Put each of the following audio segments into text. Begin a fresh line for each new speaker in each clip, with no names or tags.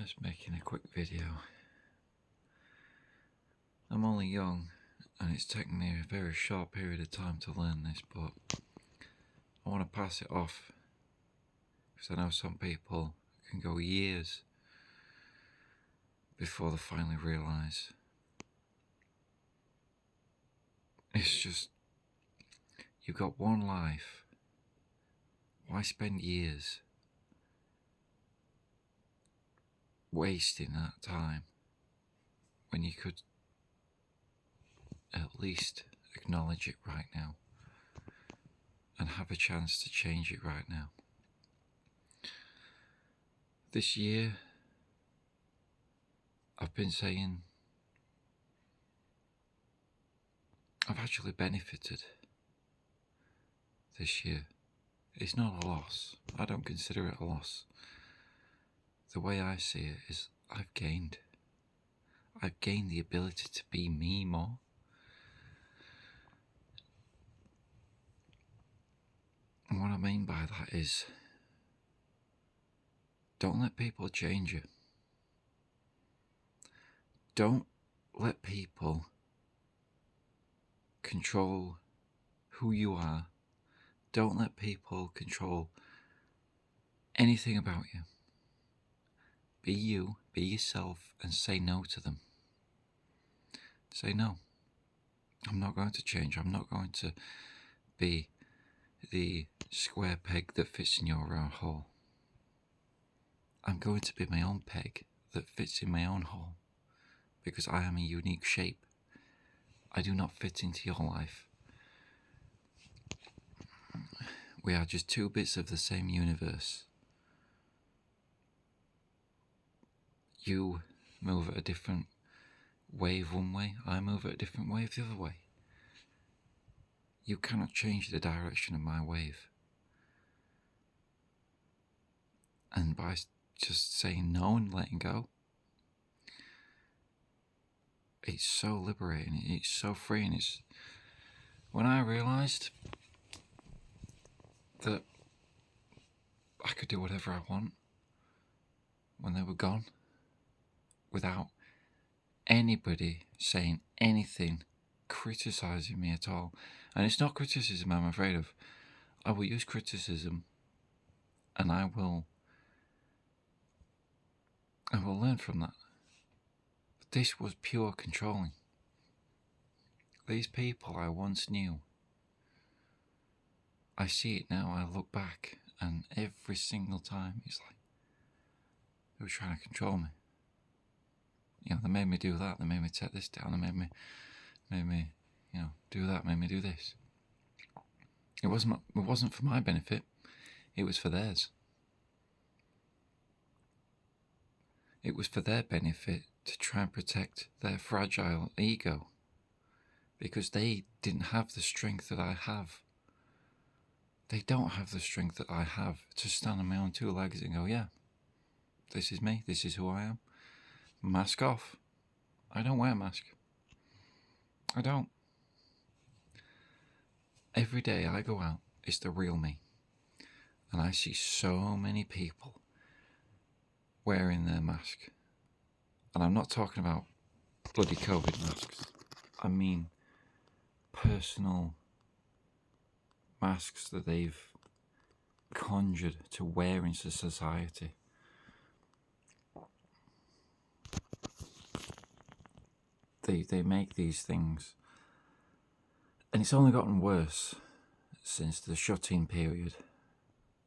Just making a quick video. I'm only young and it's taken me a very short period of time to learn this, but I want to pass it off because I know some people can go years before they finally realise. It's just, you've got one life. Why spend years wasting that time when you could at least acknowledge it right now and have a chance to change it right now? This year, I've been saying I've actually benefited this year. It's not a loss. I don't consider it a loss. The way I see it is I've gained. I've gained the ability to be me more. And what I mean by that is, don't let people change you. Don't let people control who you are. Don't let people control anything about you. Be you, be yourself, and say no to them. Say no. I'm not going to change. I'm not going to be the square peg that fits in your round hole. I'm going to be my own peg that fits in my own hole, because I am a unique shape. I do not fit into your life. We are just two bits of the same universe. You move at a different wave one way, I move at a different wave the other way. You cannot change the direction of my wave. And by just saying no and letting go, it's so liberating, it's so freeing. It's when I realised that I could do whatever I want when they were gone, without anybody saying anything, criticising me at all. And it's not criticism I'm afraid of. I will use criticism and I will learn from that. But this was pure controlling. These people I once knew, I see it now, I look back, and every single time it's like they were trying to control me. You know, they made me do that, they made me take this down, they made me, do that, made me do this. It wasn't for my benefit, it was for theirs. It was for their benefit to try and protect their fragile ego, because they didn't have the strength that I have. They don't have the strength that I have to stand on my own two legs and go, yeah, this is me, this is who I am. Mask off. I don't wear a mask. I don't. Every day I go out, it's the real me. And I see so many people wearing their mask. And I'm not talking about bloody COVID masks. I mean personal masks that they've conjured to wear into society. They make these things, and it's only gotten worse since the shut-in period.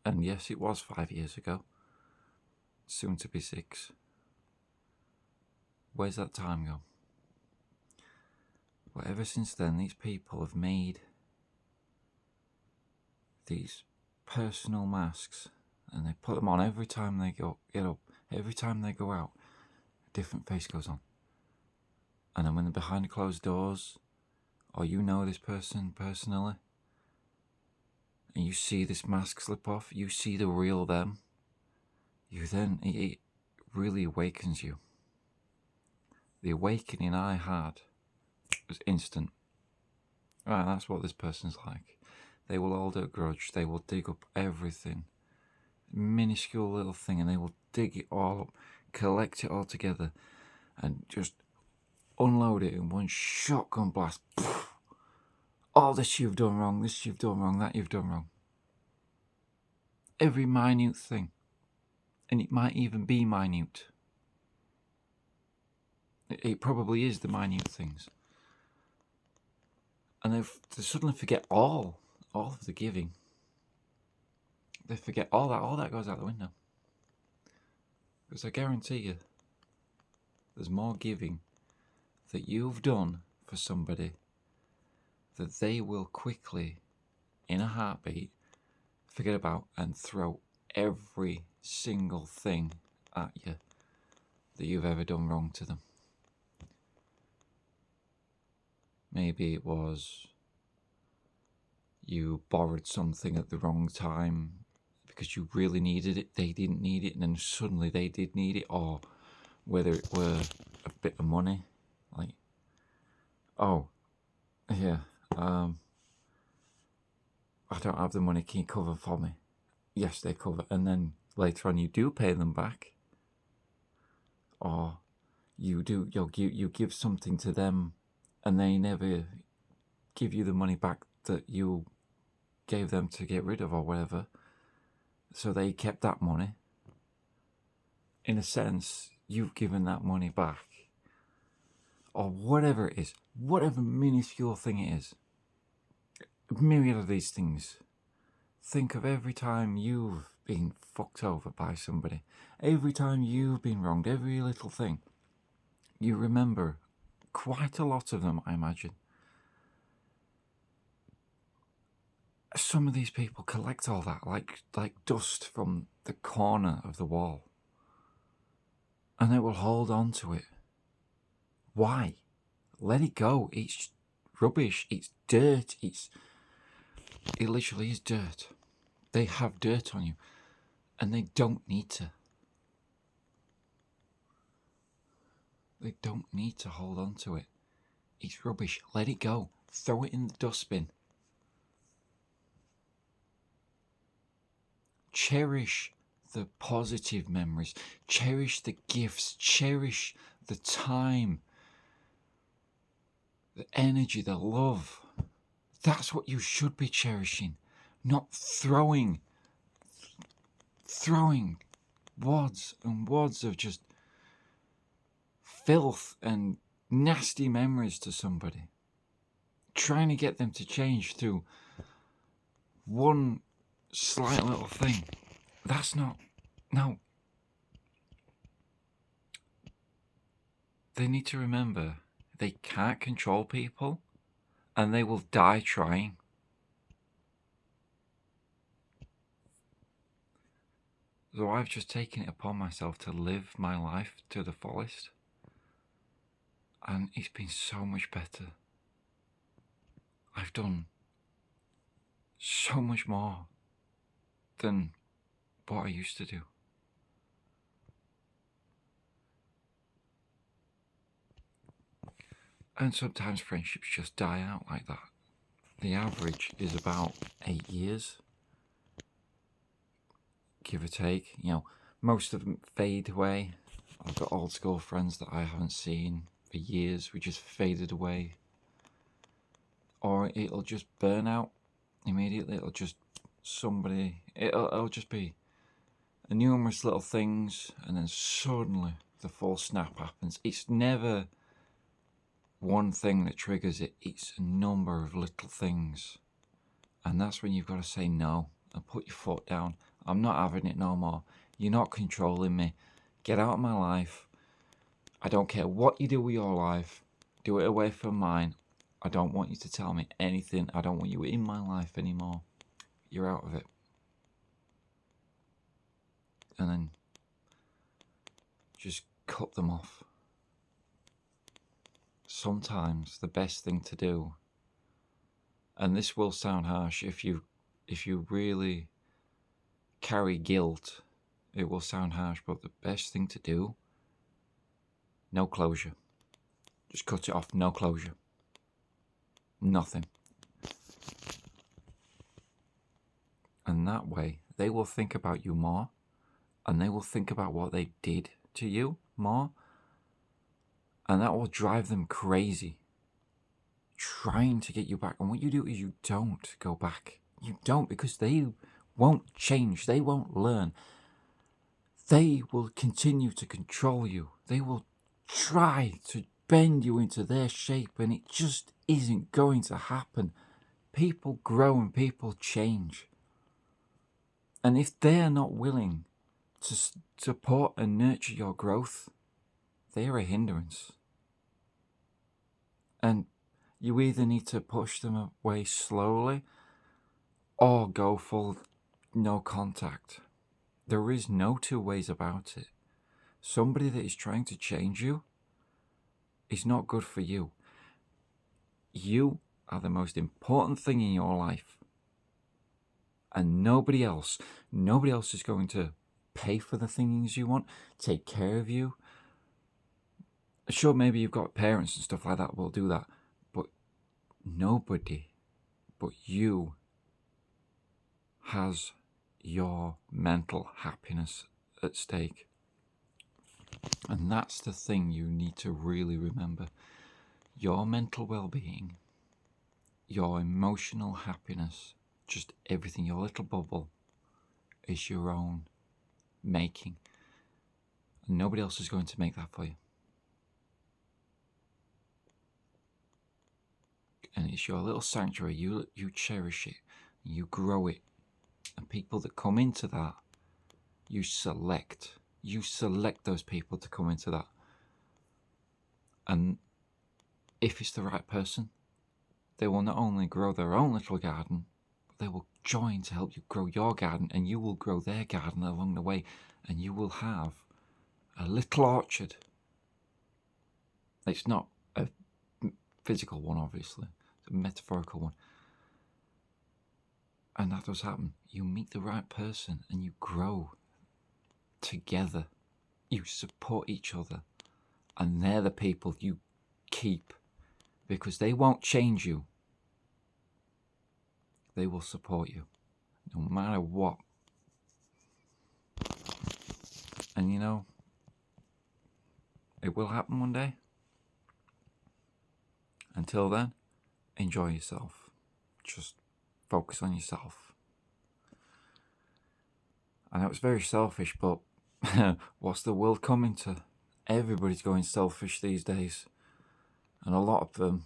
And yes, it was 5 years ago, soon to be 6. Where's that time go? Well, ever since then, these people have made these personal masks, and they put them on every time they get up, every time they go out, a different face goes on. And then when they're behind closed doors, or you know this person personally, and you see this mask slip off, you see the real them, it really awakens you. The awakening I had was instant. Right, that's what this person's like. They will hold a grudge, they will dig up everything, minuscule little thing, and they will dig it all up, collect it all together and just unload it in one shotgun blast. All this you've done wrong, this you've done wrong, that you've done wrong. Every minute thing. And it might even be minute. It probably is the minute things. And they suddenly forget all of the giving. They forget all that goes out the window. Because I guarantee you, there's more giving that you've done for somebody that they will quickly, in a heartbeat, forget about and throw every single thing at you that you've ever done wrong to them. Maybe it was you borrowed something at the wrong time because you really needed it, they didn't need it, and then suddenly they did need it, or whether it were a bit of money, like, oh, yeah, I don't have the money, can you cover for me? Yes, they cover, and then later on you do pay them back, or you give something to them and they never give you the money back that you gave them to get rid of or whatever, so they kept that money. In a sense, you've given that money back, or whatever it is, whatever minuscule thing it is. A myriad of these things. Think of every time you've been fucked over by somebody, every time you've been wronged, every little thing. You remember quite a lot of them, I imagine. Some of these people collect all that like dust from the corner of the wall, and they will hold on to it. Why? Let it go. It's rubbish. It's dirt. It literally is dirt. They have dirt on you, and they don't need to. They don't need to hold on to it. It's rubbish. Let it go. Throw it in the dustbin. Cherish the positive memories. Cherish the gifts. Cherish the time. The energy, the love. That's what you should be cherishing. Not throwing wads and wads of just filth and nasty memories to somebody. Trying to get them to change through one slight little thing. That's not... No. They need to remember they can't control people, and they will die trying. So I've just taken it upon myself to live my life to the fullest, and it's been so much better. I've done so much more than what I used to do. And sometimes friendships just die out like that. The average is about 8 years, give or take. You know, most of them fade away. I've got old school friends that I haven't seen for years. We just faded away. Or it'll just burn out immediately. It'll just it'll just be numerous little things, and then suddenly the full snap happens. It's never one thing that triggers it. It's a number of little things, and that's when you've got to say no and put your foot down. I'm not having it no more. You're not controlling me. Get out of my life. I don't care what you do with your life. Do it away from mine. I don't want you to tell me anything. I don't want you in my life anymore. You're out of it. And then just cut them off. Sometimes the best thing to do, and this will sound harsh, if you really carry guilt, it will sound harsh, but the best thing to do, no closure. Just cut it off, no closure. Nothing. And that way, they will think about you more, and they will think about what they did to you more. And that will drive them crazy, trying to get you back. And what you do is you don't go back. You don't, because they won't change. They won't learn. They will continue to control you. They will try to bend you into their shape, and it just isn't going to happen. People grow and people change. And if they're not willing to support and nurture your growth, they are a hindrance. And you either need to push them away slowly or go full no contact. There is no two ways about it. Somebody that is trying to change you is not good for you. You are the most important thing in your life. And nobody else is going to pay for the things you want, take care of you. Sure, maybe you've got parents and stuff like that will do that, but nobody but you has your mental happiness at stake. And that's the thing you need to really remember. Your mental well-being, your emotional happiness, just everything, your little bubble, is your own making. And nobody else is going to make that for you. And it's your little sanctuary. You cherish it, you grow it. And people that come into that, you select those people to come into that. And if it's the right person, they will not only grow their own little garden, but they will join to help you grow your garden, and you will grow their garden along the way, and you will have a little orchard. It's not a physical one, obviously. It's a metaphorical one. And that does happen. You meet the right person and you grow together. You support each other. And they're the people you keep, because they won't change you. They will support you no matter what. And you know, it will happen one day. Until then, enjoy yourself. Just focus on yourself. I know it's very selfish, but what's the world coming to? Everybody's going selfish these days. And a lot of them,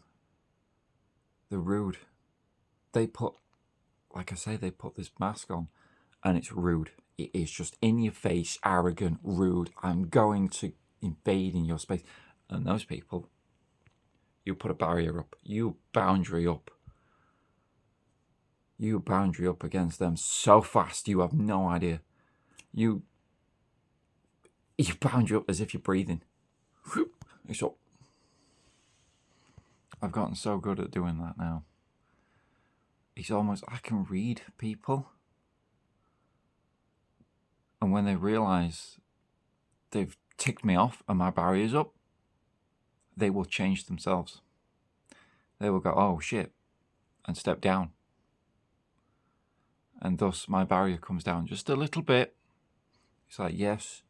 they're rude. They put this mask on, and it's rude. It is just in your face, arrogant, rude. I'm going to invade in your space. And those people, you put a barrier up. You boundary up. You boundary up against them so fast you have no idea. You boundary up as if you're breathing. It's up. I've gotten so good at doing that now. It's almost, I can read people. And when they realise they've ticked me off and my barrier's up, they will change themselves. They will go, oh shit, and step down. And thus my barrier comes down just a little bit. It's like, yes,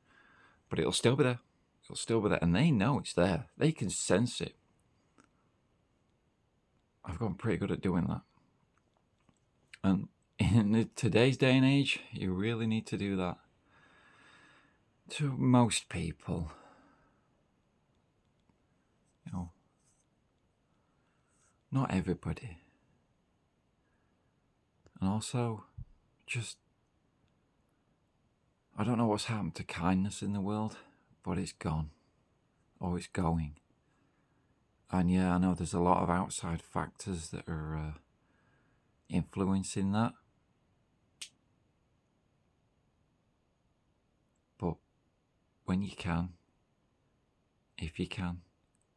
but it'll still be there. It'll still be there. And they know it's there. They can sense it. I've gotten pretty good at doing that. And in today's day and age, you really need to do that. To most people. You know, not everybody. And also, just, I don't know what's happened to kindness in the world, but it's gone. Or it's going. And yeah, I know there's a lot of outside factors that are influencing that. But when you can, if you can,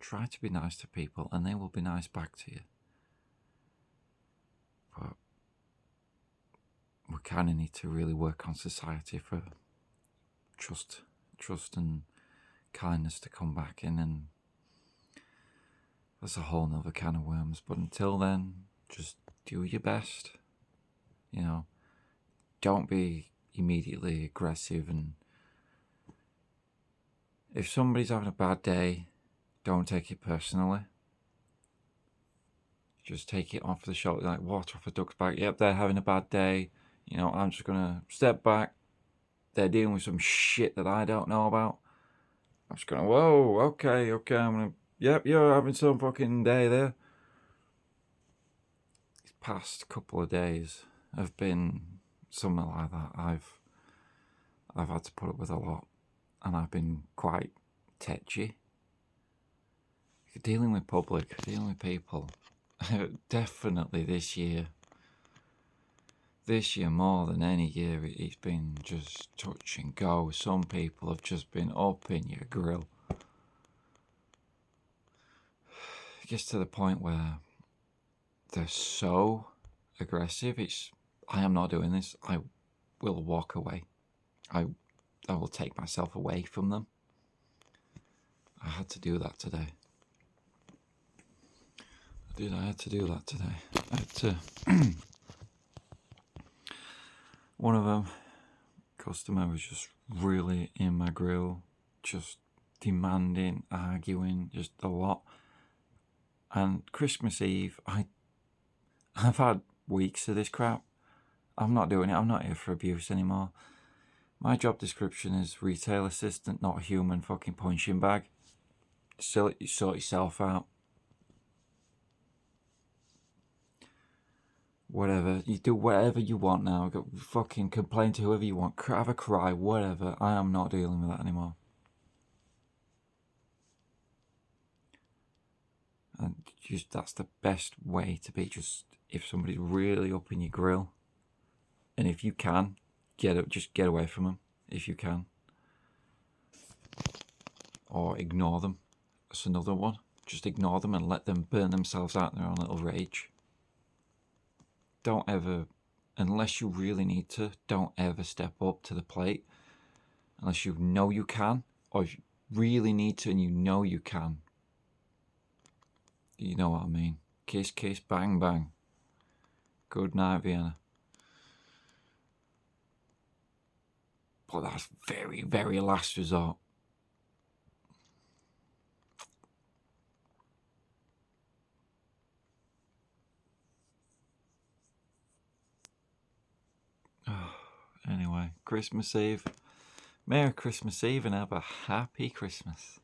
try to be nice to people and they will be nice back to you. But we kind of need to really work on society for trust and kindness to come back in, and that's a whole nother can of worms. But until then, just do your best. You know, don't be immediately aggressive and If somebody's having a bad day, don't take it personally. Just take it off the shoulder, like water off a duck's back. Yep, they're having a bad day. You know, I'm just gonna step back. They're dealing with some shit that I don't know about. I'm just gonna, whoa, okay, I'm gonna, yep, you're having some fucking day there. These past couple of days have been something like that. I've had to put up with a lot, and I've been quite tetchy. Dealing with public, dealing with people. Definitely this year more than any year, it's been just touch and go. Some people have just been up in your grill. It gets to the point where they're so aggressive. I am not doing this. I will walk away. I will take myself away from them. I had to do that today. I had to do that today. I had to. One of them, customer, was just really in my grill, just demanding, arguing, just a lot. And Christmas Eve, I've had weeks of this crap. I'm not doing it. I'm not here for abuse anymore. My job description is retail assistant, not a human fucking punching bag. Sort yourself out. Whatever. You do whatever you want now. Go fucking complain to whoever you want. Have a cry, whatever. I am not dealing with that anymore. And just, that's the best way to be. Just, if somebody's really up in your grill, and if you can, just get away from them, if you can. Or ignore them. That's another one. Just ignore them and let them burn themselves out in their own little rage. Don't ever, unless you really need to, don't ever step up to the plate unless you know you can, or if you really need to and you know you can. You know what I mean. Kiss, kiss, bang, bang. Good night, Vienna. But that's very, very last resort. Anyway, Christmas Eve. Merry Christmas Eve and have a happy Christmas.